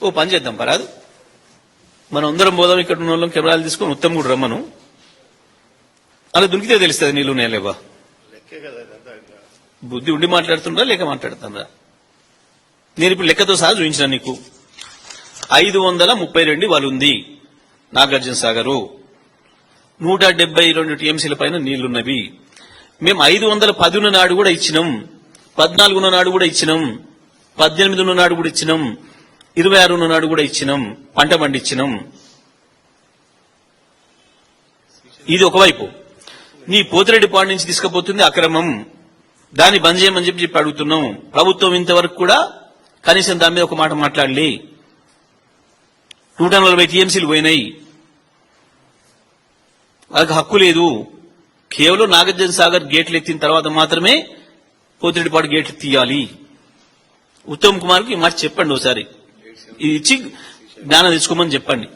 ఓ పని చేద్దాం పరాదు, మనం అందరం పోదాం, ఇక్కడ ఉన్న వాళ్ళం కెమెరాలు తీసుకొని ఉత్తమ్ కూడా రమ్మను, అలా దునికితే తెలుస్తుంది నీళ్ళు నేలేవా. బుద్ధి ఉండి మాట్లాడుతుండ్రా లేక మాట్లాడుతుండ్రా? నేను ఇప్పుడు లెక్కతో సహా చూపించిన నీకు. 532 వాళ్ళు ఉంది నాగార్జున సాగరు, 172 టీఎంసీల పైన నీళ్లున్నవి. మేము 510 నాడు కూడా ఇచ్చినాం, 14 నాడు కూడా ఇచ్చినాం, 18 నాడు కూడా ఇచ్చినాం, 26 నాడు కూడా ఇచ్చినాం, పంట పండించినాం. ఇది ఒకవైపు. నీ పోతిరెడ్డి పాడు నుంచి తీసుకుపోతుంది అక్రమం, దాన్ని బంద్ చేయమని చెప్పి అడుగుతున్నాం. ప్రభుత్వం ఇంతవరకు కూడా కనీసం దాని మీద ఒక మాట మాట్లాడలే. 140 టీఎంసీలు పోయినాయి, వాళ్ళకి హక్కు లేదు. కేవలం నాగార్జున సాగర్ గేట్లు ఎత్తిన తర్వాత మాత్రమే పోతిరెడ్డిపాడు గేట్లు తీయాలి. ఉత్తమ్ కుమార్కి ఈ మాట చెప్పండి, ఒకసారి ఇది ఇచ్చి జ్ఞానం తెచ్చుకోమని చెప్పండి.